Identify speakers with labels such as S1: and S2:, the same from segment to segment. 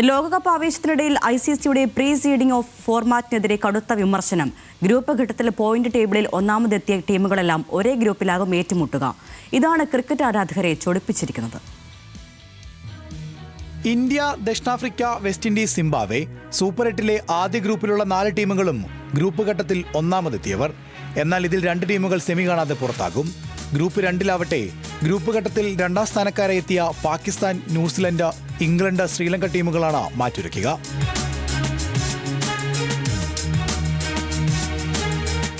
S1: ലോകകപ്പ് ആവേശത്തിനിടയിൽ ICCയുടെ pre seeding of ഫോർമാറ്റിനെതിരെ കടുത്ത വിമർശനം. ഗ്രൂപ്പ് ഘട്ടത്തിൽ പോയിന്റ് ടേബിളിൽ ഒന്നാമതെത്തിയ ടീമുകളെല്ലാം ഒരേ ഗ്രൂപ്പിലാകും ഏറ്റുമുട്ടുക. ഇതാണ് ക്രിക്കറ്റ് ആരാധകരെ ചൊടിപ്പിച്ചിരിക്കുന്നത്.
S2: ഇന്ത്യ, ദക്ഷിണാഫ്രിക്ക, വെസ്റ്റ് ഇൻഡീസ്, സിംബാബ്വെ സൂപ്പർ 8-ലെ ആദ്യ ഗ്രൂപ്പിലുള്ള 4 ടീമുകളും ഗ്രൂപ്പ് ഘട്ടത്തിൽ ഒന്നാമതെത്തിയവർ. എന്നാൽ ഇതിൽ 2 ടീമുകൾ സെമി കാണാതെ പുറത്താകും. ഗ്രൂപ്പ് 2-ലാവട്ടെ ഗ്രൂപ്പ് ഘട്ടത്തിൽ 2ാം സ്ഥാനക്കാരെ എത്തിയ പാകിസ്ഥാൻ, ന്യൂസിലൻഡ്, ഇംഗ്ലണ്ട്, ശ്രീലങ്ക ടീമുകളാണ് മാറ്റുരയ്ക്കുക.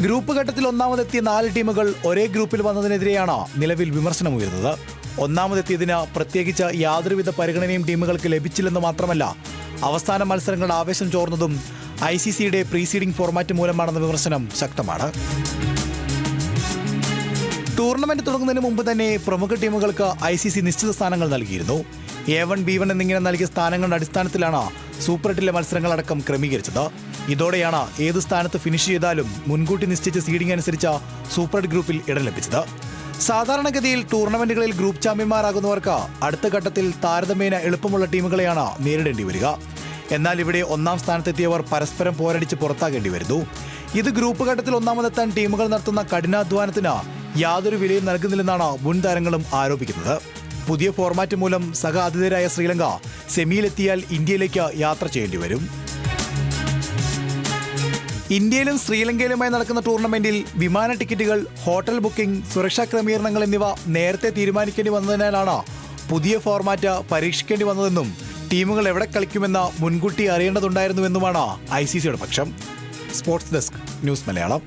S2: ഗ്രൂപ്പ് ഘട്ടത്തിൽ ഒന്നാമതെത്തിയ 4 ടീമുകൾ ഒരേ ഗ്രൂപ്പിൽ വന്നതിനെതിരെയാണ് നിലവിൽ വിമർശനമുയർന്നത്. ഒന്നാമതെത്തിയതിന് പ്രത്യേകിച്ച് യാതൊരുവിധ പരിഗണനയും ടീമുകൾക്ക് ലഭിച്ചില്ലെന്ന് മാത്രമല്ല, അവസാന മത്സരങ്ങളുടെ ആവേശം ചോർന്നതും ICCയുടെ പ്രീസീഡിംഗ് ഫോർമാറ്റ് മൂലമാണെന്ന വിമർശനം ശക്തമാണ്. ടൂർണമെന്റ് തുടങ്ങുന്നതിന് മുമ്പ് തന്നെ പ്രമുഖ ടീമുകൾക്ക് ICC നിശ്ചിത സ്ഥാനങ്ങൾ നൽകിയിരുന്നു. A1, B1 എന്നിങ്ങനെ നൽകിയ സ്ഥാനങ്ങളുടെ അടിസ്ഥാനത്തിലാണ് സൂപ്പർ 8-ലെ മത്സരങ്ങളടക്കം ക്രമീകരിച്ചത്. ഇതോടെയാണ് ഏത് സ്ഥാനത്ത് ഫിനിഷ് ചെയ്താലും മുൻകൂട്ടി നിശ്ചയിച്ച സീഡിംഗ് അനുസരിച്ച് സൂപ്പർ 8 ഗ്രൂപ്പിൽ ഇടം ലഭിച്ചത്. സാധാരണഗതിയിൽ ടൂർണമെന്റുകളിൽ ഗ്രൂപ്പ് ചാമ്പ്യന്മാരാകുന്നവർക്ക് അടുത്ത ഘട്ടത്തിൽ താരതമ്യേന എളുപ്പമുള്ള ടീമുകളെയാണ് നേരിടേണ്ടി വരിക. എന്നാൽ ഇവിടെ 1ാം സ്ഥാനത്തെത്തിയവർ പരസ്പരം പോരടിച്ച് പുറത്താകേണ്ടി വരുന്നു. ഇത് ഗ്രൂപ്പ് ഘട്ടത്തിൽ ഒന്നാമതെത്താൻ ടീമുകൾ നടത്തുന്ന കഠിനാധ്വാനത്തിന് യാതൊരു വിലയും നൽകുന്നില്ലെന്നാണ് മുൻ താരങ്ങളും ആരോപിക്കുന്നത്. പുതിയ ഫോർമാറ്റ് മൂലം സഹ ആതിഥേയരായ ശ്രീലങ്ക സെമിയിലെത്തിയാൽ ഇന്ത്യയിലേക്ക് യാത്ര ചെയ്യേണ്ടി വരും. ഇന്ത്യയിലും ശ്രീലങ്കയിലുമായി നടക്കുന്ന ടൂർണമെന്റിൽ വിമാന ടിക്കറ്റുകൾ, ഹോട്ടൽ ബുക്കിംഗ്, സുരക്ഷാ ക്രമീകരണങ്ങൾ എന്നിവ നേരത്തെ തീരുമാനിക്കേണ്ടി വന്നതിനാലാണ് പുതിയ ഫോർമാറ്റ് പരീക്ഷിക്കേണ്ടി വന്നതെന്നും ടീമുകൾ എവിടെ കളിക്കുമെന്ന് മുൻകൂട്ടി അറിയേണ്ടതുണ്ടായിരുന്നുവെന്നുമാണ് ICCയുടെ പക്ഷം. Sports desk, news Malayalam.